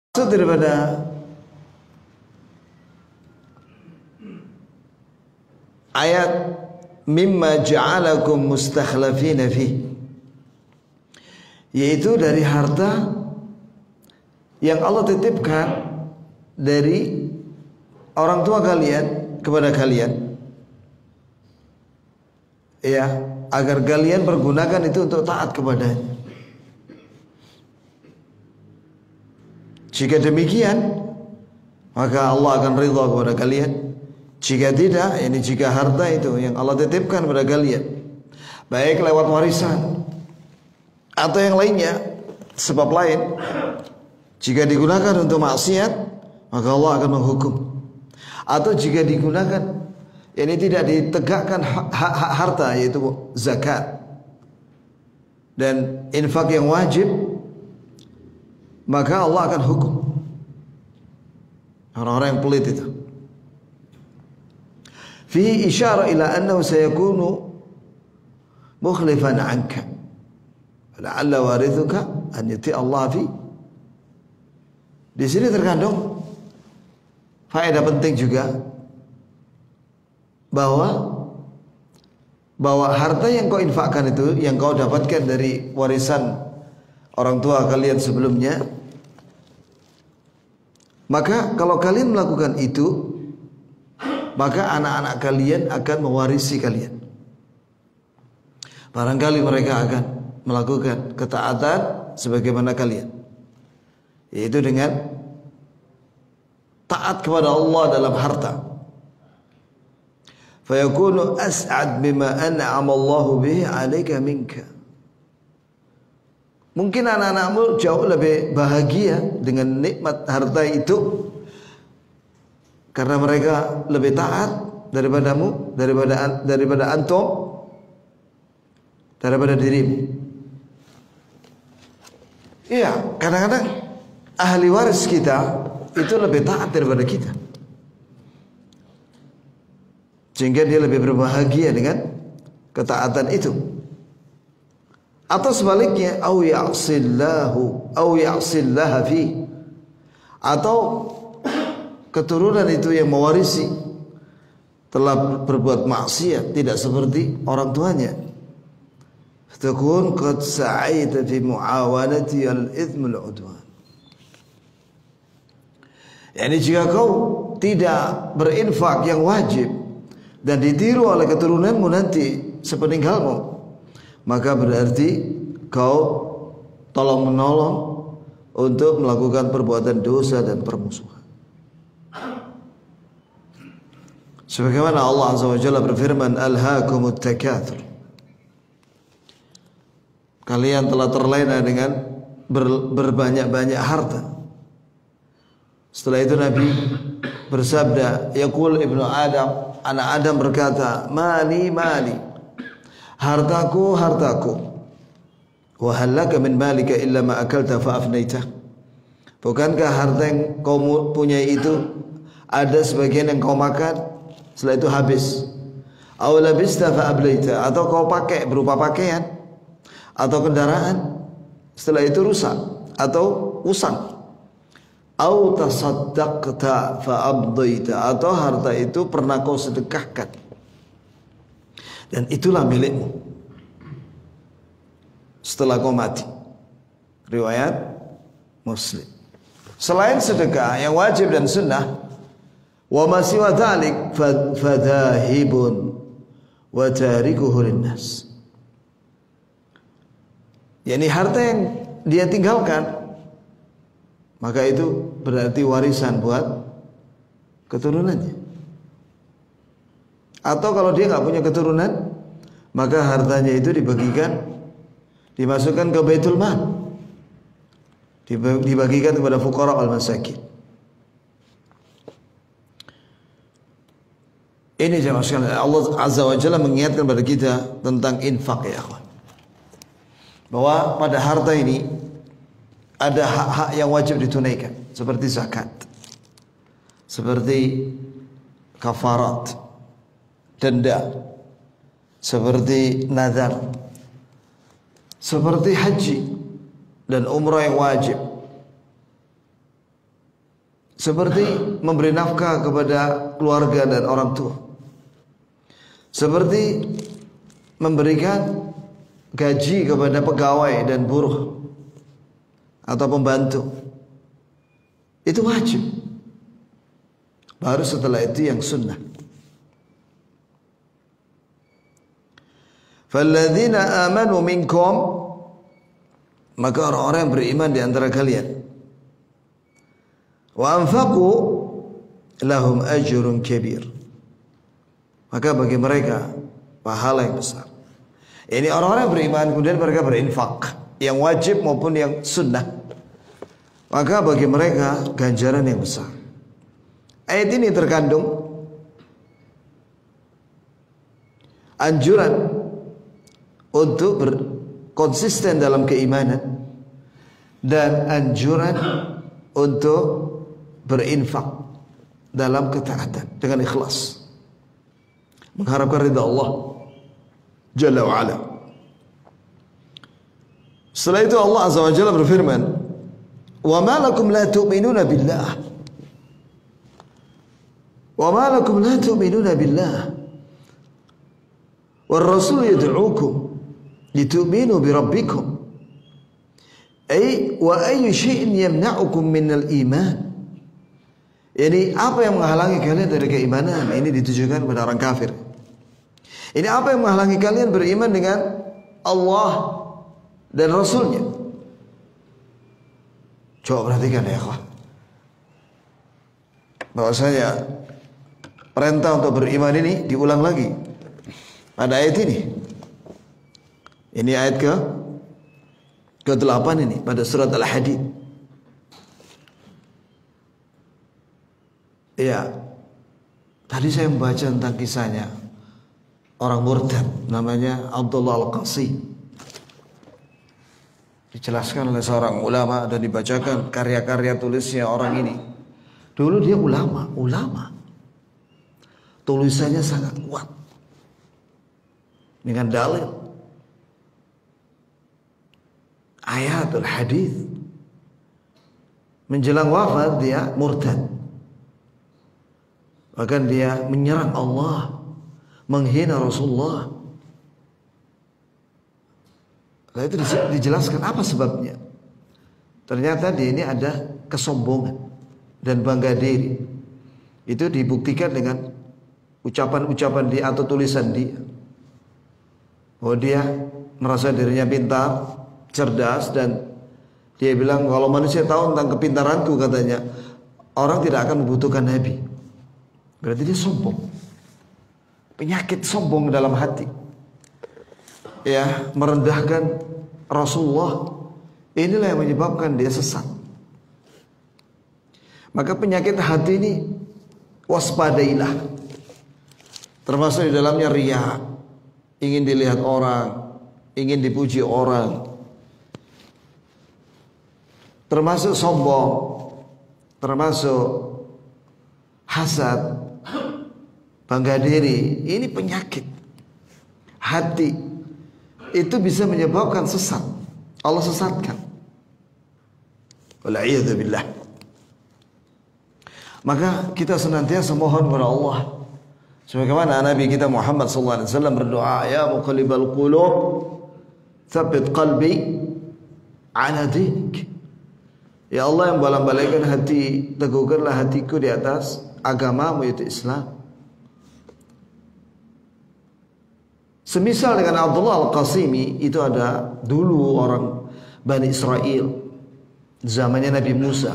Maksud daripada ayat mimma ja'alakum mustakhlafina fi, yaitu dari harta yang Allah titipkan dari orang tua kalian kepada kalian, ya, agar kalian pergunakan itu untuk taat kepadanya. Jika demikian, maka Allah akan ridha kepada kalian. Jika tidak, ini jika harta itu yang Allah titipkan kepada kalian, baik lewat warisan atau yang lainnya, sebab lain, jika digunakan untuk maksiat, maka Allah akan menghukum. Atau jika digunakan, ini tidak ditegakkan hak harta, yaitu zakat dan infak yang wajib, maka Allah akan hukum orang-orang yang pelit itu. Fi isyarah ila annahu sayakunu mukhlifan anka, la'alla warithuka an yuti Allah fi. Di sini terkandung faedah penting juga bahwa harta yang kau infakkan itu, yang kau dapatkan dari warisan orang tua kalian sebelumnya, maka kalau kalian melakukan itu, maka anak-anak kalian akan mewarisi kalian. Barangkali mereka akan melakukan ketaatan sebagaimana kalian, yaitu dengan taat kepada Allah dalam harta. Fayakunu as'ad bima an'ama Allahu bihi 'alaika minka. Mungkin anak-anakmu jauh lebih bahagia dengan nikmat harta itu karena mereka lebih taat daripadamu, daripada antum, daripada dirimu. Iya, kadang-kadang ahli waris kita itu lebih taat daripada kita, sehingga dia lebih berbahagia dengan ketaatan itu. Atau sebaliknya, au ya'sillahu au ya'sillaha fi, atau keturunan itu yang mewarisi telah berbuat maksiat, tidak seperti orang tuanya. Takun qad sa'aita fi muawanati al-ithm al-udwan. Yani jika kau tidak berinfak yang wajib dan ditiru oleh keturunanmu nanti sepeninggalmu, maka berarti kau tolong menolong untuk melakukan perbuatan dosa dan permusuhan. Sebagaimana Allah Azza wa Jalla berfirman, alhaakumut takatsur, kalian telah terlena dengan berbanyak-banyak harta. Setelah itu Nabi bersabda, yaqul ibnu Adam, anak Adam berkata, mali mali, hartaku hartaku, wa hal laka min malika illa ma akalta fa afnaita. Bukankah harta yang kau punya itu ada sebagian yang kau makan, setelah itu habis. Aw labista fa ablaita, atau kau pakai berupa pakaian atau kendaraan, setelah itu rusak atau usang. Aw tasaddaqta fa abdaita, atau harta itu pernah kau sedekahkan dan itulah milikmu setelah kau mati. Riwayat Muslim. Selain sedekah yang wajib dan sunnah, wa ma siwa dzalik fadhahibun wa tarikuhu linnas, yakni harta yang dia tinggalkan, maka itu berarti warisan buat keturunannya. Atau kalau dia nggak punya keturunan, maka hartanya itu dibagikan, dimasukkan ke Baitul Mal, dibagikan kepada fuqara wal masakin. Ini jemaah sekalian, Allah Azza wa Jalla mengingatkan kepada kita tentang infak, ya akhwan, bahwa pada harta ini ada hak-hak yang wajib ditunaikan, seperti zakat, seperti kafarat, denda, seperti nazar, seperti haji dan umrah yang wajib. seperti memberi nafkah kepada keluarga dan orang tua, seperti memberikan gaji kepada pegawai dan buruh atau pembantu. Itu wajib. Baru setelah itu yang sunnah. Falladzina amanu minkum, maka orang-orang yang beriman di antara kalian, wa anfaqu lahum ajrun kabir, maka bagi mereka pahala yang besar. Ini orang-orang yang beriman kemudian mereka berinfak, yang wajib maupun yang sunnah, maka bagi mereka ganjaran yang besar. Ayat ini terkandung anjuran untuk konsisten dalam keimanan dan anjuran untuk berinfak dalam ketaatan dengan ikhlas, mengharapkan ridha Allah Jalla wa Ala. Setelah itu Allah Azza wa Jalla berfirman, "Wa ma lakum la tu'minuna billah." Wa ma lakum la tu'minuna billah war rasul yad'ukum litu'minu bi rabbikum ay wa ayyu syai'in yamna'ukum minal iman. Ini apa yang menghalangi kalian dari keimanan? Ini ditujukan kepada orang kafir. Ini apa yang menghalangi kalian beriman dengan Allah dan Rasulnya? Coba perhatikan ya ikhwah, bahwasanya perintah untuk beriman ini diulang lagi pada ayat ini. Ini ayat ke-8 ini pada surat Al-Hadid. Ya, tadi saya membaca tentang kisahnya orang murtad namanya Abdullah Al-Qasi. Dijelaskan oleh seorang ulama dan dibacakan karya-karya tulisnya orang ini. Dulu dia ulama. Tulisannya sangat kuat dengan dalil, ayatul hadis. Menjelang wafat dia murtad. Bahkan dia menyerang Allah, menghina Rasulullah. Lalu itu dijelaskan apa sebabnya. Ternyata dia ini ada kesombongan dan bangga diri. Itu dibuktikan dengan ucapan-ucapan dia atau tulisan dia. Oh, dia merasa dirinya pintar, cerdas, dan dia bilang kalau manusia tahu tentang kepintaranku, katanya, orang tidak akan membutuhkan Nabi. Berarti dia sombong. Penyakit sombong dalam hati. Ya, merendahkan Rasulullah. Inilah yang menyebabkan dia sesat. Maka penyakit hati ini waspadailah. Termasuk di dalamnya riya, ingin dilihat orang, ingin dipuji orang. Termasuk sombong, termasuk hasad, bangga diri. Ini penyakit hati. Itu bisa menyebabkan sesat. Allah sesatkan. Wal'iyadzubillah. Maka kita senantiasa mohon kepada Allah, sebagaimana Nabi kita Muhammad sallallahu alaihi wasallam berdoa, ya muqallibal qulub tsabbit qalbi ala dinik. Ya Allah yang balang-balaikan hati, teguhkanlah hatiku di atas agamamu, yaitu Islam. Semisal dengan Abdullah Al-Qasimi, itu ada dulu orang Bani Israel zamannya Nabi Musa,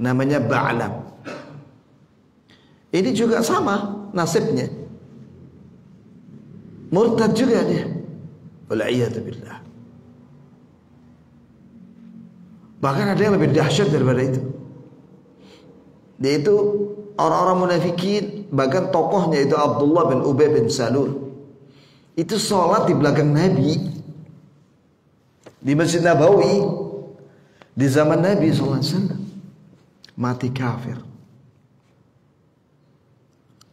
namanya Ba'lam. Ini juga sama nasibnya, murtad juga dia. Wal'iyadzubillah. Bahkan ada yang lebih dahsyat daripada itu. Dia itu orang-orang munafikin, bahkan tokohnya itu Abdullah bin Ubay bin Salul. Itu sholat di belakang Nabi di Masjid Nabawi di zaman Nabi SAW. Mati kafir.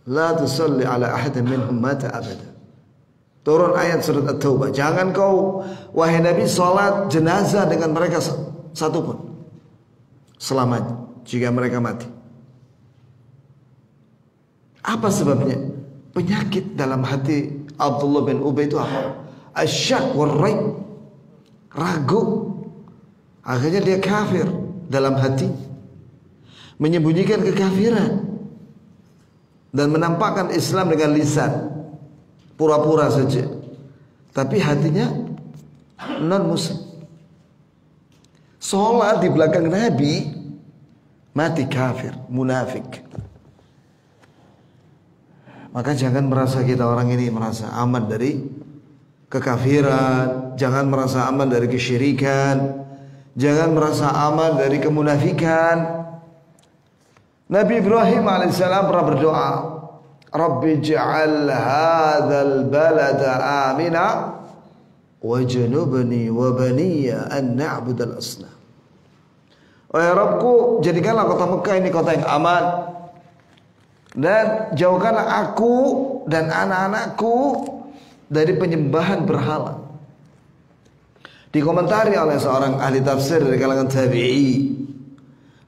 La tusalli ala ahadin minhum mata abada. Turun ayat surat At-Taubah. Jangan kau wahai Nabi sholat jenazah dengan mereka satupun selamanya jika mereka mati. Apa sebabnya? Penyakit dalam hati Abdullah bin Ubay itu apa? Asyak wal raib, ragu. Akhirnya dia kafir dalam hati, menyembunyikan kekafiran dan menampakkan Islam dengan lisan, pura-pura saja, tapi hatinya non muslim. Sholat di belakang Nabi, mati kafir, munafik. Maka jangan merasa kita orang ini merasa aman dari kekafiran, jangan merasa aman dari kesyirikan, jangan merasa aman dari kemunafikan. Nabi Ibrahim alaihissalam pernah berdoa, Rabbi ja'al hadzal balada amina wajnubni wa baniya an na'budal asnam. Wahai Rabbku, jadikanlah kota Mekah ini kota yang aman, dan jauhkanlah aku dan anak-anakku dari penyembahan berhala. Dikomentari oleh seorang ahli tafsir dari kalangan tabi'i,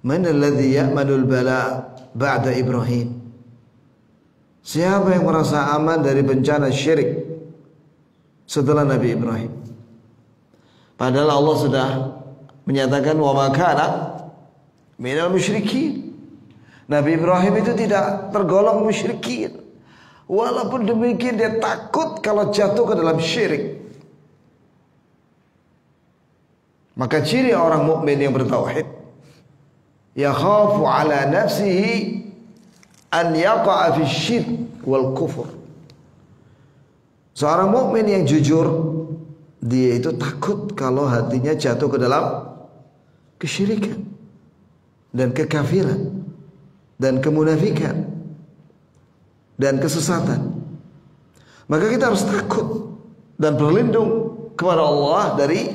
man alladhi ya'manul bala ba'da Ibrahim? Siapa yang merasa aman dari bencana syirik setelah Nabi Ibrahim? Padahal Allah sudah menyatakan wa ma kana minal musyrikin. Nabi Ibrahim itu tidak tergolong musyrikin. Walaupun demikian dia takut kalau jatuh ke dalam syirik. Maka ciri orang mukmin yang bertauhid, yakhafu ala nafsihi an yaqa'a fi syirk wal kufur. Seorang mukmin yang jujur, dia itu takut kalau hatinya jatuh ke dalam kesyirikan dan kekafiran dan kemunafikan dan kesesatan. Maka kita harus takut dan berlindung kepada Allah dari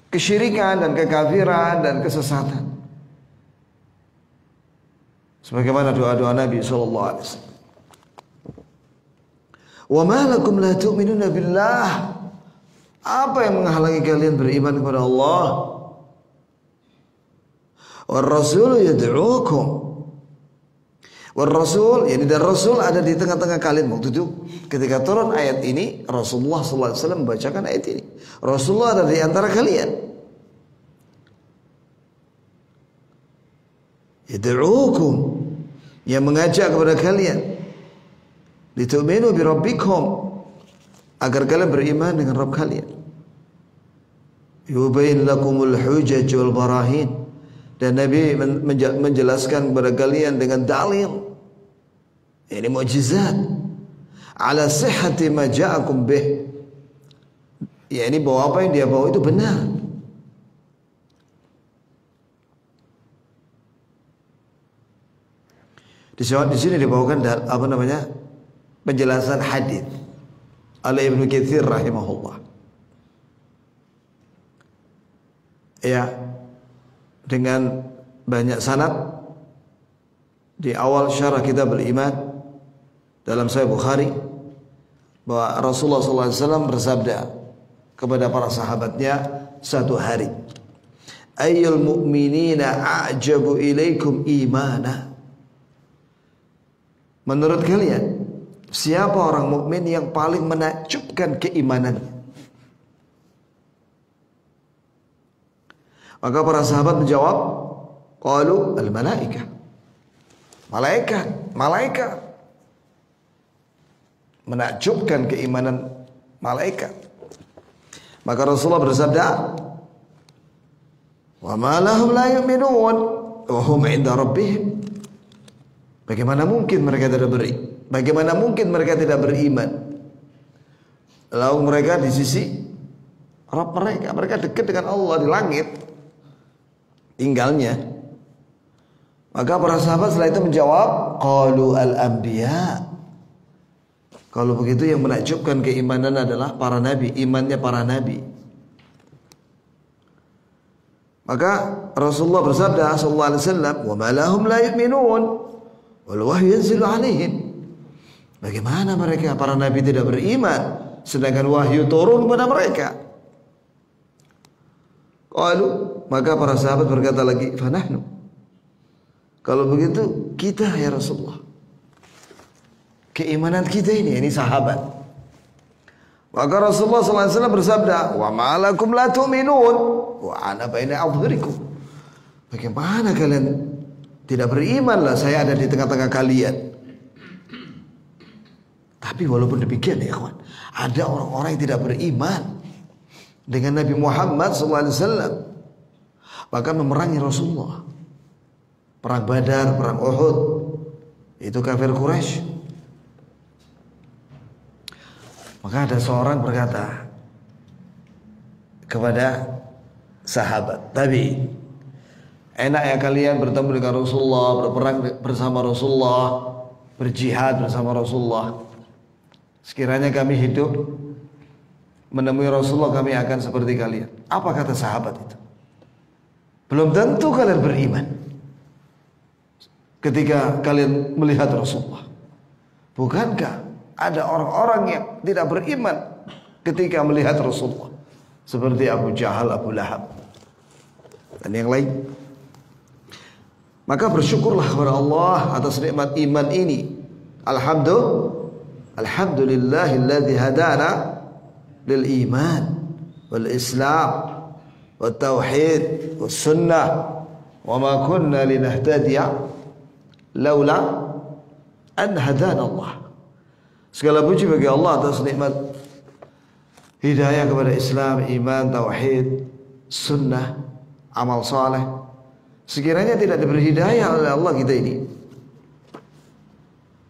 kesyirikan dan kekafiran dan kesesatan. Sebagaimana doa-doa Nabi sallallahu alaihi wasallam. Wa ma lakum la tu'minuna billah? Apa yang menghalangi kalian beriman kepada Allah? War rasul yad'ukum. War rasul, yani dan Rasul ada di tengah-tengah kalian. Waktu itu ketika turun ayat ini, Rasulullah sallallahu alaihi wasallam membacakan ayat ini. Rasulullah ada di antara kalian. Yad'ukum, yang mengajak kepada kalian, litu'minu bi rabbikum, agar kalian beriman dengan Rabb kalian. Yubayin lakumul hujaj wal barahin, dan Nabi menjelaskan kepada kalian dengan dalil, ini mukjizat, ala sihhati ma ja'akum bih, yakni bahwa apa yang dia bawa itu benar. Di sini dibawakan apa namanya, penjelasan hadis oleh Ibnu Katsir rahimahullah. Ya, dengan banyak sanad di awal syarah kitab al-iman dalam Sahih Bukhari, bahwa Rasulullah SAW bersabda kepada para sahabatnya satu hari, ayyul mu'minina a'jabu ilaikum imana. Menurut kalian, siapa orang mukmin yang paling menakjubkan keimanannya? Maka para sahabat menjawab, qalu al-malaikah. Malaikat. Menakjubkan keimanan malaikat. Maka Rasulullah bersabda, wa ma lahum la yu'minun wa hum 'inda rabbihim. Bagaimana mungkin mereka tidak beriman? Lalu mereka di sisi Rabb mereka dekat dengan Allah di langit tinggalnya. Maka para sahabat setelah itu menjawab, qalu al-anbiya. Kalau begitu yang menakjubkan keimanan adalah para nabi, imannya para nabi. Maka Rasulullah bersabda sallallahu alaihi wasallam, wa ma lahum la yu'minun wal wahyu yanzilu alaihim. Bagaimana mereka para nabi tidak beriman sedangkan wahyu turun kepada mereka? Qalu, maka para sahabat berkata lagi, fanahnu. Kalau begitu kita ya Rasulullah. keimanan kita ini sahabat. Maka Rasulullah SAW bersabda, wa ma'alakum la tu'minun wa ana baina adhhurikum. Bagaimana kalian tidak beriman lah saya ada di tengah-tengah kalian. Tapi walaupun demikian ya kawan, ada orang-orang yang tidak beriman dengan Nabi Muhammad SAW, bahkan memerangi Rasulullah. Perang Badar, perang Uhud, itu kafir Quraisy. Maka ada seorang berkata kepada sahabat tabi, enak ya kalian bertemu dengan Rasulullah, berperang bersama Rasulullah, berjihad bersama Rasulullah. Sekiranya kami hidup menemui Rasulullah, kami akan seperti kalian. Apa kata sahabat itu? Belum tentu kalian beriman ketika kalian melihat Rasulullah. Bukankah ada orang-orang yang tidak beriman ketika melihat Rasulullah, seperti Abu Jahal, Abu Lahab, dan yang lain. Maka bersyukurlah kepada Allah atas nikmat iman ini. Alhamdulillahilladzi hadana lil iman wal islam wat tauhid was sunnah wa ma kunna linahtadiya laula an hadana Allah. Segala puji bagi Allah atas nikmat hidayah kepada Islam, iman, tauhid, sunnah, amal saleh. Sekiranya tidak diberi hidayah oleh Allah kita ini,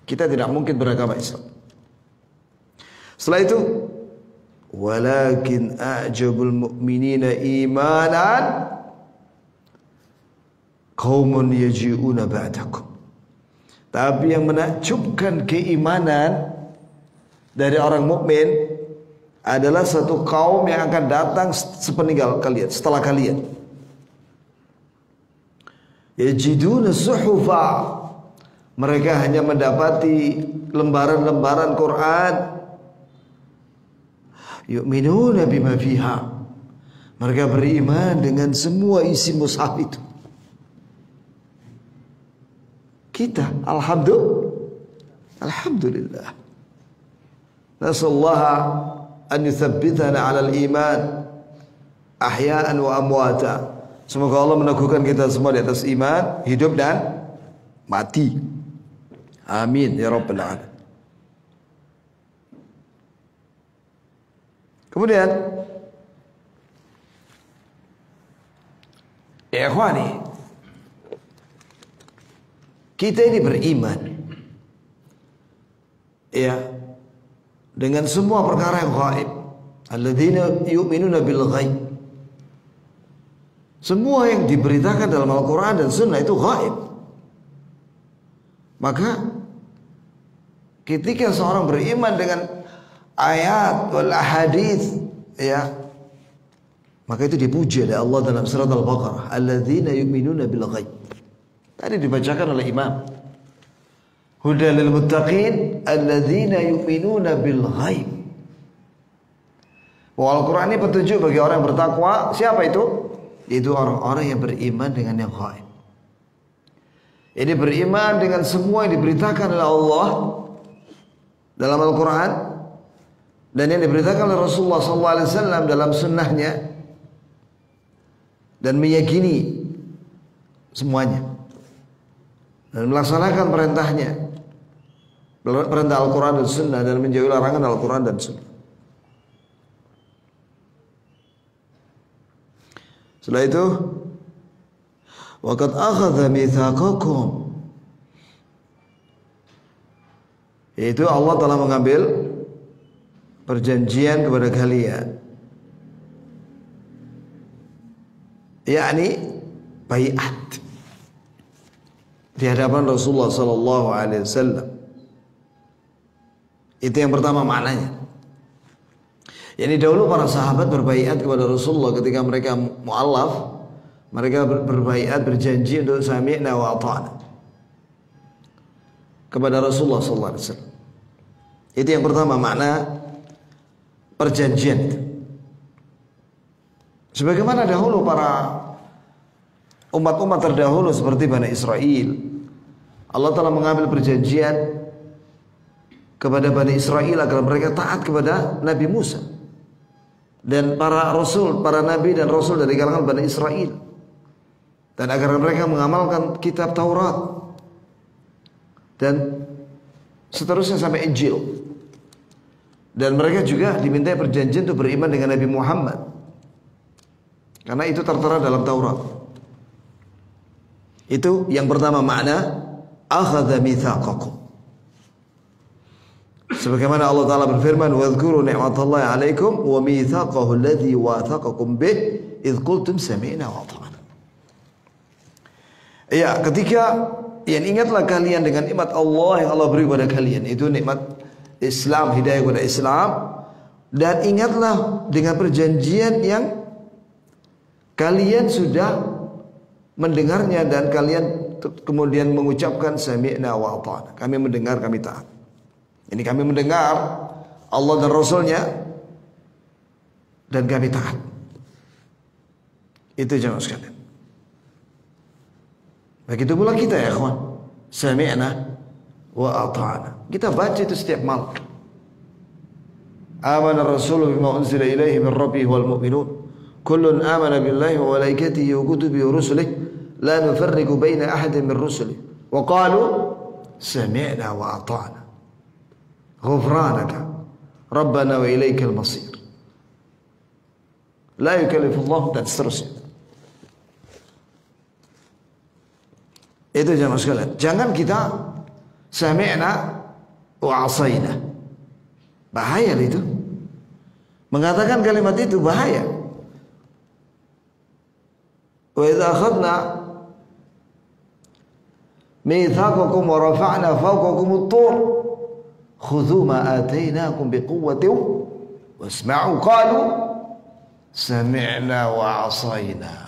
kita tidak mungkin beragama Islam. Setelah itu, walakin a'jabul mu'minina imanan qaumun yaji'una ba'dakum. Tapi yang menakjubkan keimanan dari orang mukmin adalah satu kaum yang akan datang sepeninggal kalian, setelah kalian. Yajiduna suhufa, mereka hanya mendapati lembaran-lembaran Quran. Yu'minuna bima fiha, mereka beriman dengan semua isi mushaf itu. Kita alhamdulillah. Nasallaha an yuthabbitana 'alal iman ahya'an wa amwata. Semoga Allah meneguhkan kita semua di atas iman, hidup dan mati. Amin ya rabbal alamin. Kemudian ya ikhwani, kita ini beriman ya dengan semua perkara yang gaib. Alladzina yu'minuna bil ghaib. Semua yang diberitakan dalam Al-Quran dan Sunnah itu gaib. Maka ketika seorang beriman dengan ayat wal ahadits ya, maka itu dipuji oleh Allah dalam surat Al-Baqarah, alladzina yu'minuna bil ghaib. Tadi dibacakan oleh imam. Hudal lil muttaqin alladzina yu'minuna bil ghaib. Bahwa Al-Quran ini petunjuk bagi orang yang bertakwa. Siapa itu? Itu orang-orang yang beriman dengan yang gaib. Ini beriman dengan semua yang diberitakan oleh Allah dalam Al-Quran dan yang diberitakan oleh Rasulullah SAW dalam sunnahnya, dan meyakini semuanya dan melaksanakan perintahnya, perintah Al-Quran dan Sunnah, dan menjauhi larangan Al-Quran dan Sunnah. Setelah itu, waqad akhadha mitsaqakum, yaitu Allah telah mengambil perjanjian kepada kalian, yakni baiat di hadapan Rasulullah sallallahu alaihi wasallam. Itu yang pertama maknanya. Yani dahulu para sahabat berbaiat kepada Rasulullah ketika mereka mu'allaf, mereka berbaiat, berjanji untuk sami'na wa ata'na kepada Rasulullah sallallahu alaihi wasallam. Itu yang pertama makna perjanjian itu. Sebagaimana dahulu para umat-umat terdahulu seperti Bani Israel, Allah telah mengambil perjanjian kepada Bani Israel agar mereka taat kepada Nabi Musa dan para rasul, para nabi dan rasul dari kalangan Bani Israel, dan agar mereka mengamalkan kitab Taurat dan seterusnya sampai Injil. Dan mereka juga diminta perjanjian untuk beriman dengan Nabi Muhammad, karena itu tertera dalam Taurat. Itu yang pertama makna akhadha mitsaqakum. Sebagaimana Allah Ta'ala berfirman, "Wadhkuru ni'matallahi 'alaikum wa mitsaqahu alladhi wathaqakum bih idz qultum sami'na wa ata'na." Ya, ketika ingatlah kalian dengan nikmat Allah yang Allah beri kepada kalian, itu nikmat Islam, hidayah kepada Islam, dan ingatlah dengan perjanjian yang kalian sudah mendengarnya dan kalian kemudian mengucapkan sami'na wa ata'na. Kami mendengar, kami taat. Ini kami mendengar Allah dan Rasulnya dan kami taat. Itu jemaah sekalian. Begitu pula kita ya kawan, sami'na wa ata'na. Kita baca itu setiap malam. Amana ar-rasulu bima unzila ilaihi min rabbih wal mu'minun kullun amana billahi wa malaikatihi wa kutubihi wa rusulihi la nufarriqu baina ahadin min rusulihi wa qalu sami'na wa ata'na ghufranaka rabbana wa ilaikal masir. La yukallifullahu, dan seterusnya. Itu jemaah sekalian. Jangan kita sami'na wa asayna. Bahaya itu. Mengatakan kalimat itu bahaya. Wa idza akhadna mitsaqakum wa rafa'na fawqakum at-tur khudhu ma atainakum biquwwatin wasma'u qalu sami'na wa asayna.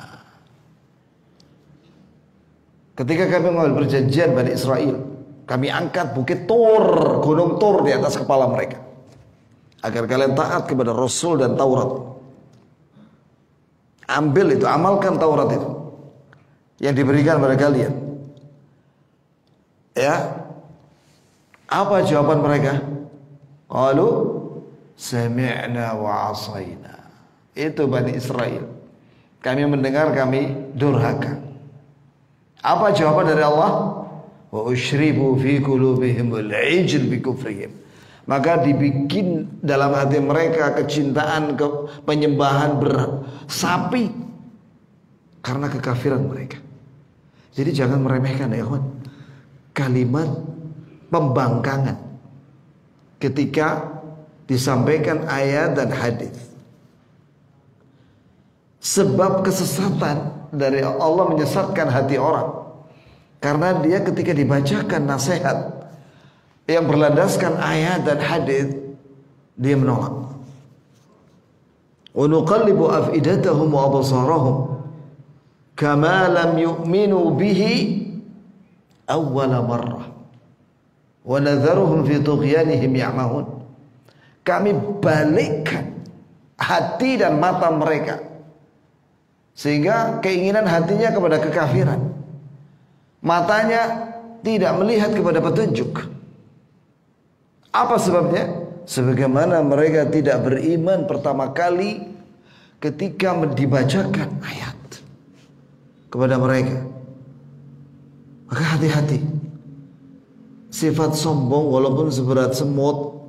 Ketika kami mengambil perjanjian Bani Israel, kami angkat bukit Tur, gunung Tur di atas kepala mereka, agar kalian taat kepada Rasul dan Taurat. Ambil itu, amalkan Taurat itu yang diberikan kepada kalian. Ya, apa jawaban mereka? Qalu sami'na wa asayna. Itu Bani Israel. Kami mendengar, kami durhaka. Apa jawaban dari Allah? Wa ushribu fi qulubihimul ijl bi kufrihim. Maka dibikin dalam hati mereka kecintaan ke penyembahan bersapi karena kekafiran mereka. Jadi jangan meremehkan ya kawan, kalimat pembangkangan ketika disampaikan ayat dan hadis. Sebab kesesatan dari Allah menyesatkan hati orang, karena dia ketika dibacakan nasihat yang berlandaskan ayat dan hadis, dia menolak. Wa nuqallibu afidatahum wa absarahum kama lam yu'minu bihi awwala marrah wa nadharuhum fi tughyanihim ya'mahun. Kami balikkan hati dan mata mereka sehingga keinginan hatinya kepada kekafiran, matanya tidak melihat kepada petunjuk. Apa sebabnya? Sebagaimana mereka tidak beriman pertama kali ketika dibacakan ayat kepada mereka. Maka hati-hati. Sifat sombong walaupun seberat semut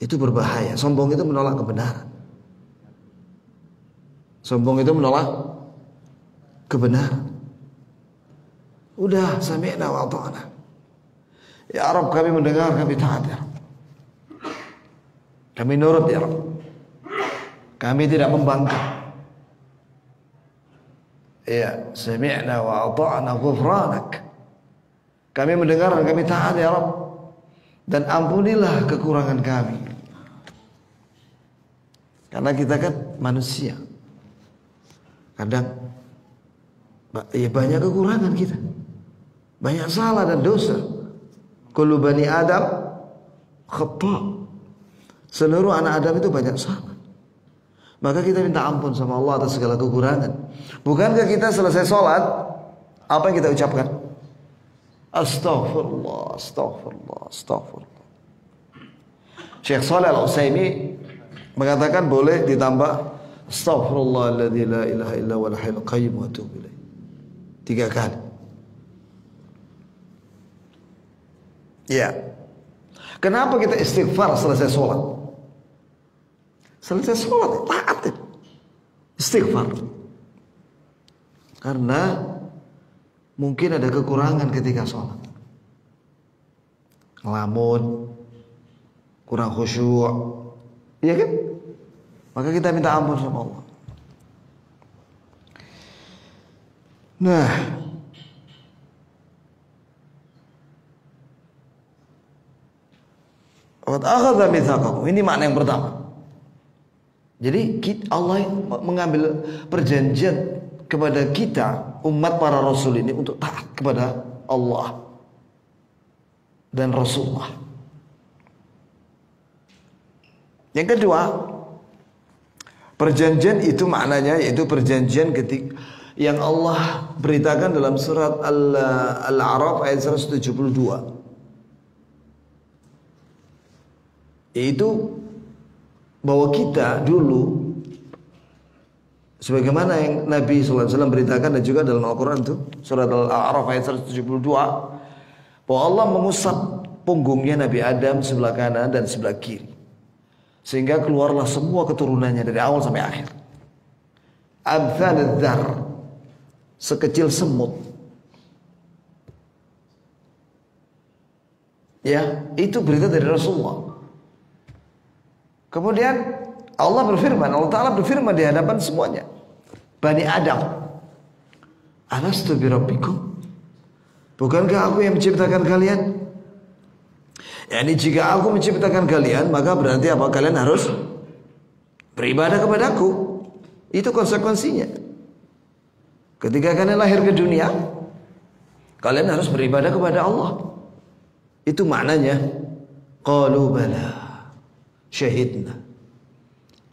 itu berbahaya. Sombong itu menolak kebenaran. Sombong itu menolak kebenaran. Udah, sami'na wa ata'na. Ya Rabb, kami mendengar, kami taat ya Rabb. Kami nurut ya Rabb. Kami tidak membangkang. Ya, sami'na wa ata'na ghufranak. Kami mendengar dan kami taat ya Rabb. Dan ampunilah kekurangan kami. Karena kita kan manusia. Kadang ya banyak kekurangan kita, banyak salah dan dosa. Kullu bani Adam khata'. Seluruh anak Adam itu banyak salah. Maka kita minta ampun sama Allah atas segala kekurangan. Bukankah kita selesai sholat, apa yang kita ucapkan? Astaghfirullah, astaghfirullah, astaghfirullah. Syekh Shalih Al-Utsaimin mengatakan boleh ditambah astaghfirullahalladzi la ilaha illa huwal hayyul qayyum wa atubu ilaih. 3 kali. Ya. Kenapa kita istighfar selesai sholat? Selesai sholat taat. Istighfar. Karena mungkin ada kekurangan ketika sholat. Ngelamun, kurang khusyuk, iya kan? Maka kita minta ampun sama Allah. Nah, qad akhadha mitsaqakum. Ini makna yang pertama. Jadi Allah mengambil perjanjian kepada kita umat para rasul ini untuk taat kepada Allah dan Rasulullah. Yang kedua, perjanjian itu maknanya yaitu perjanjian ketika yang Allah beritakan dalam surat Al-A'raf ayat 172. Yaitu bahwa kita dulu sebagaimana yang Nabi SAW beritakan dan juga dalam Al-Quran itu surat Al-A'raf ayat 172 bahwa Allah mengusap punggungnya Nabi Adam sebelah kanan dan sebelah kiri sehingga keluarlah semua keturunannya dari awal sampai akhir. Amthal-dzar, sekecil semut. Ya, itu berita dari Rasulullah. Kemudian Allah berfirman, Allah Ta'ala berfirman di hadapan semuanya, Bani Adam, alastu birabbikum, bukankah aku yang menciptakan kalian? Yani jika aku menciptakan kalian, maka berarti apa? Kalian harus beribadah kepadaku. Itu konsekuensinya. Ketika kalian lahir ke dunia, kalian harus beribadah kepada Allah. Itu maknanya qalu bala syahidna.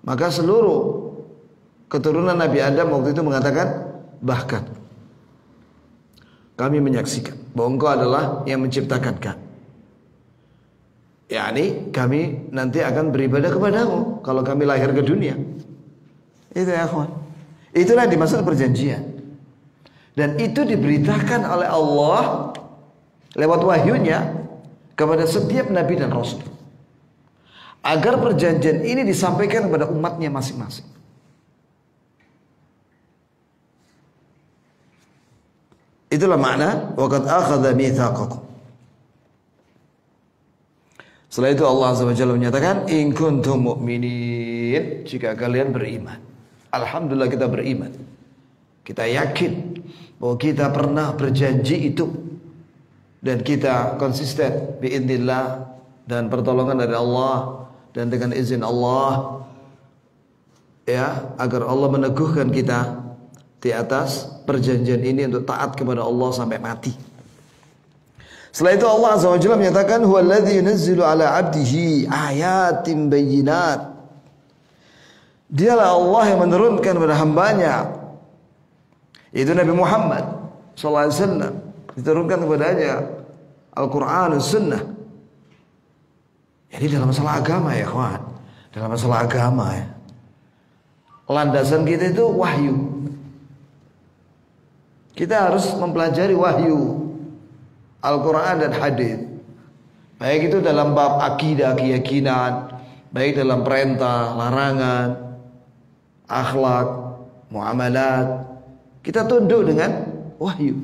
Maka seluruh keturunan Nabi Adam waktu itu mengatakan, bahkan kami menyaksikan bahwa engkau adalah yang menciptakan kami. Yani kami nanti akan beribadah kepadamu kalau kami lahir ke dunia. Itu ya kawan. Itulah yang dimaksud perjanjian. Dan itu diberitakan oleh Allah lewat wahyunya kepada setiap nabi dan rasul. Agar perjanjian ini disampaikan kepada umatnya masing-masing. Itulah makna waqad akhadha mitsaqakum. Setelah itu Allah Azza wa Jalla menyatakan in kuntum mu'minin, jika kalian beriman. Alhamdulillah kita beriman. Kita yakin bahwa kita pernah berjanji itu dan kita konsisten biidznillah dan pertolongan dari Allah dan dengan izin Allah ya, agar Allah meneguhkan kita di atas perjanjian ini untuk taat kepada Allah sampai mati. Setelah itu Allah Azza wa Jalla menyatakan huwallazi yunazzilu ala 'abdihi ayatin bayyinat. Dialah Allah yang menurunkan kepada hambanya, yaitu Nabi Muhammad sallallahu alaihi wasallam, diturunkan kepadanya Al-Qur'an dan Sunnah. Jadi dalam masalah agama ya kawan, dalam masalah agama ya, landasan kita itu wahyu. Kita harus mempelajari wahyu Al-Quran dan hadis, baik itu dalam bab akidah, keyakinan, baik dalam perintah, larangan, akhlak, muamalat. Kita tunduk dengan wahyu.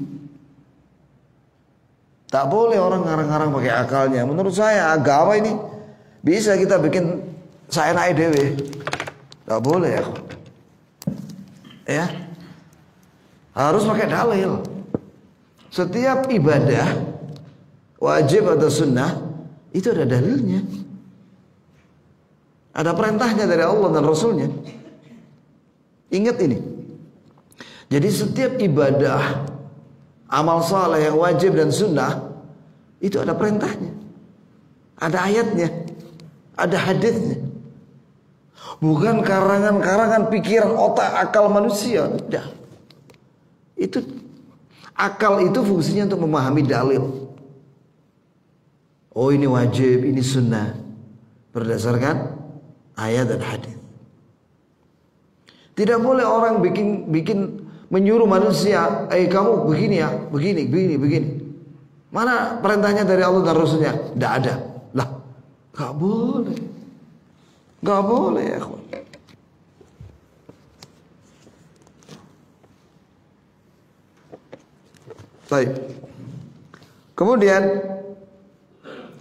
Tak boleh orang ngarang-ngarang pakai akalnya. Menurut saya agama ini bisa kita bikin saenake dhewe. Tak boleh ya. Ya. Harus pakai dalil. Setiap ibadah wajib atau sunnah itu ada dalilnya, ada perintahnya dari Allah dan Rasulnya. Ingat ini. Jadi setiap ibadah, amal saleh yang wajib dan sunnah itu ada perintahnya, ada ayatnya, ada hadisnya. Bukan karangan-karangan pikiran, otak, akal manusia. Tidak. Itu Akal itu fungsinya untuk memahami dalil. Oh ini wajib, ini sunnah, berdasarkan ayat dan hadis. Tidak boleh orang bikin menyuruh manusia, kamu begini ya, begini. Mana perintahnya dari Allah dan Rasulnya? Tidak ada. Lah, nggak boleh ya kawan. Baik. Kemudian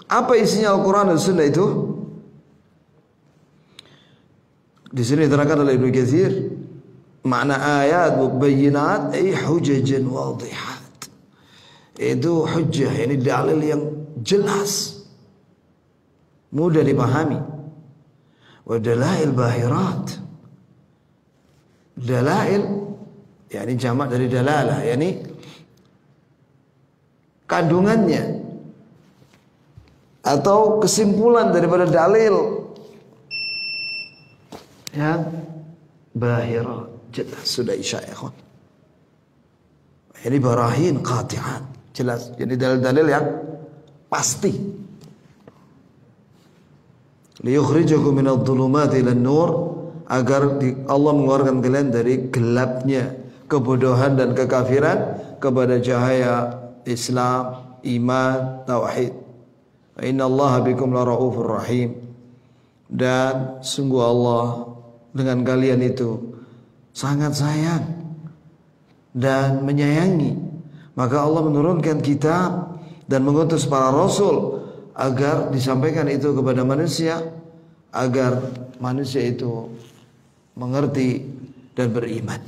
apa isinya Al-Quran dan Sunnah itu? Di sini diterangkan oleh Ibnu Katsir, makna ayat mubayyinat ay hujajan wadihat. Itu hujjah, ini dalil yang jelas, mudah dipahami. Wa dalail bahirat. Dalail yakni jamak dari dalalah, yakni kandungannya atau kesimpulan daripada dalil yang bahira, jelas, sudah isya ya kawan. Ini barahin qati'an, jelas. Jadi dalil-dalil yang pasti. Liyukhrijakum minadh dhulumati ilan nur, agar Allah mengeluarkan kalian dari gelapnya kebodohan dan kekafiran kepada cahaya Islam, iman, tauhid. Inna Allah bikum la raufur rahim. Dan sungguh Allah dengan kalian itu sangat sayang dan menyayangi. Maka Allah menurunkan kitab dan mengutus para rasul agar disampaikan itu kepada manusia, agar manusia itu mengerti dan beriman,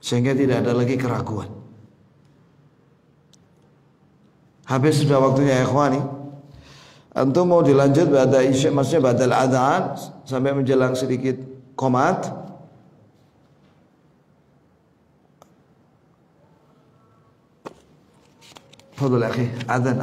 sehingga tidak ada lagi keraguan. Habis sudah waktunya ya ikhwani. Antum mau dilanjut ba'da isya, maksudnya ba'dal adhan sampai menjelang sedikit qomat. Fadhil akhi, adhan.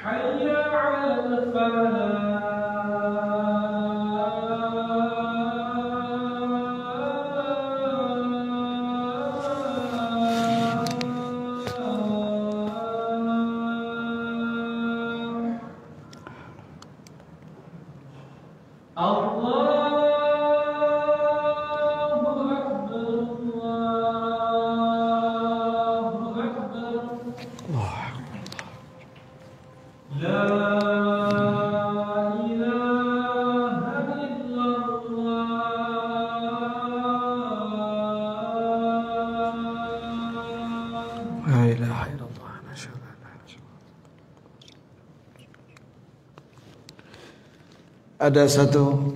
حي على الفلاح Ada satu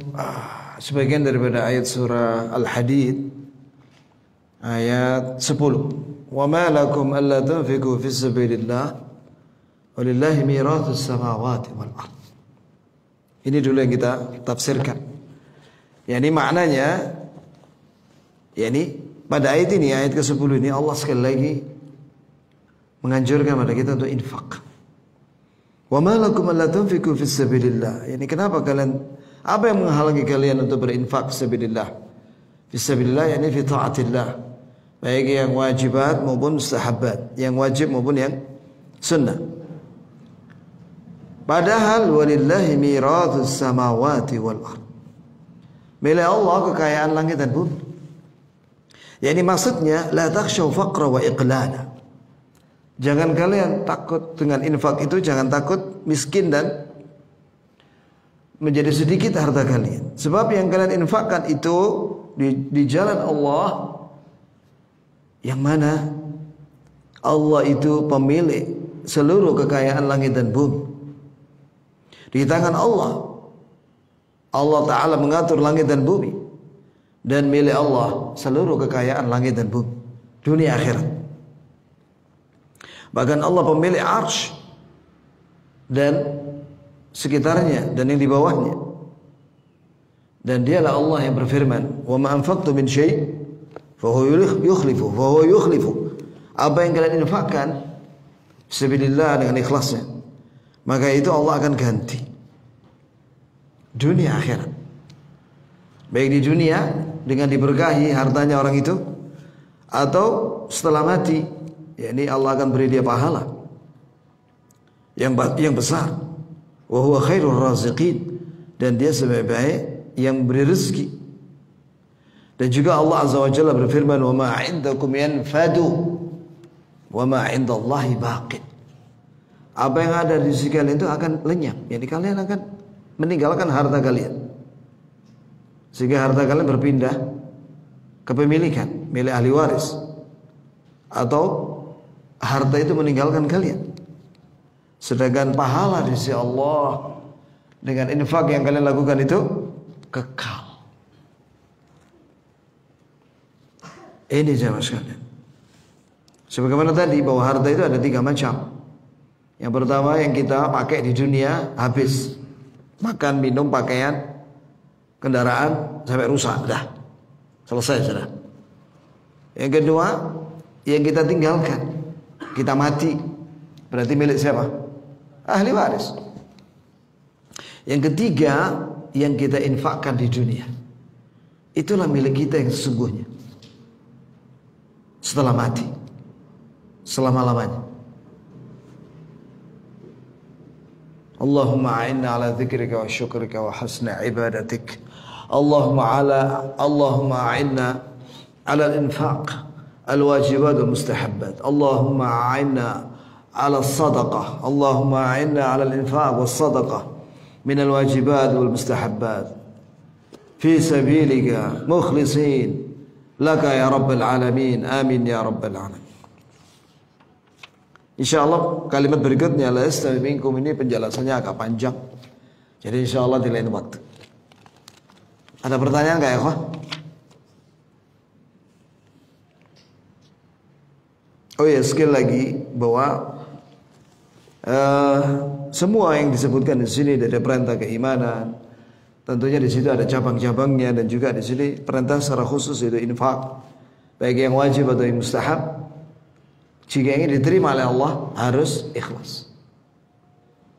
sebagian daripada ayat surah Al-Hadid ayat 10. Wa ma lakum alla tunfiqu fi sabilillah walillahi mirathus samawati wal ard. Ini dulu yang kita tafsirkan. Yani maknanya pada ayat ini, ayat ke-10 ini Allah sekali lagi menganjurkan pada kita untuk infak. Wa ma lakum alla tunfiqu fi sabilillah. Yani kenapa kalian, apa yang menghalangi kalian untuk berinfak fi sabilillah? Fi sabilillah yani fi taatillah. Baik yang wajibat maupun mustahabbat, yang wajib maupun yang sunnah. Padahal walillahi mirathus samawati wal ard. Milik Allah kekayaan langit dan bumi. Yani maksudnya la takhshaw faqra wa iqlala. Jangan kalian takut dengan infak itu, jangan takut miskin dan menjadi sedikit harta kalian. Sebab yang kalian infakkan itu di jalan Allah, yang mana Allah itu pemilik seluruh kekayaan langit dan bumi. Di tangan Allah, Allah Ta'ala mengatur langit dan bumi, dan milik Allah seluruh kekayaan langit dan bumi, dunia akhirat. Bahkan Allah pemilik arsy dan sekitarnya dan yang di bawahnya. Dan dialah Allah yang berfirman, "Wa ma anfaqtum min syai' fa huwa yukhlifu." Apa yang kalian infakkan fisabilillah dengan ikhlasnya, maka itu Allah akan ganti. Dunia akhirat. Baik di dunia dengan diberkahi hartanya orang itu, atau setelah mati, yakni Allah akan beri dia pahala yang besar. Wa huwa khairur raziqin, dan dia sebaik-baik yang beri rezeki. Dan juga Allah Azza wa Jalla berfirman, wa ma 'indakum yanfadu wa ma 'indallahi baqin. Apa yang ada di sisi kalian itu akan lenyap, yakni kalian akan meninggalkan harta kalian, sehingga harta kalian berpindah kepemilikan milik ahli waris, atau harta itu meninggalkan kalian. Sedangkan pahala di sisi Allah dengan infak yang kalian lakukan itu kekal. Ini jamaah sekalian. Sebagaimana tadi bahwa harta itu ada 3 macam. Yang pertama yang kita pakai di dunia habis, makan, minum, pakaian, kendaraan sampai rusak, dah selesai sudah. Yang kedua yang kita tinggalkan, kita mati, berarti milik siapa? Ahli waris. Yang ketiga yang kita infakkan di dunia, itulah milik kita yang sesungguhnya setelah mati, selama-lamanya. Allahumma a'inna ala dzikrika wa syukrika wa husna ibadatik. Allahumma a'inna ala al-infaq al-wajibat wal mustahabbat. Allahumma a'inna ala as-sadaqah. Allahumma a'inna ala al-infaq was sadaqah min al-wajibat wal mustahabbat fi sabilika mukhlisin laka ya rabbal alamin. Amin ya rabbal alamin. InsyaAllah kalimat berikutnya la yastawi minkum ini penjelasannya agak panjang, jadi insyaAllah di lain waktu. Ada pertanyaan enggak ya, Kho? Oh ya, sekali lagi bahwa semua yang disebutkan di sini dari perintah keimanan, tentunya di situ ada cabang-cabangnya, dan juga di sini perintah secara khusus yaitu infak, baik yang wajib atau yang mustahab. Jika ingin diterima oleh Allah harus ikhlas,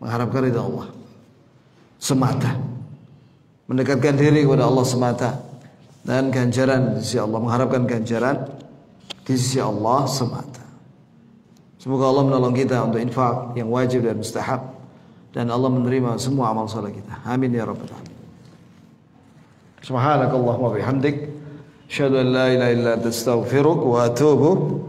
mengharapkan ridha Allah semata, mendekatkan diri kepada Allah semata, dan ganjaran di sisi Allah, mengharapkan ganjaran di sisi Allah semata. Semoga Allah menolong kita untuk infak yang wajib dan mustahab, dan Allah menerima semua amal saleh kita. Amin ya rabbal alamin. Subhanakallahumma bihamdik, asyhadu an la ilaha illa anta astaghfiruka wa atubu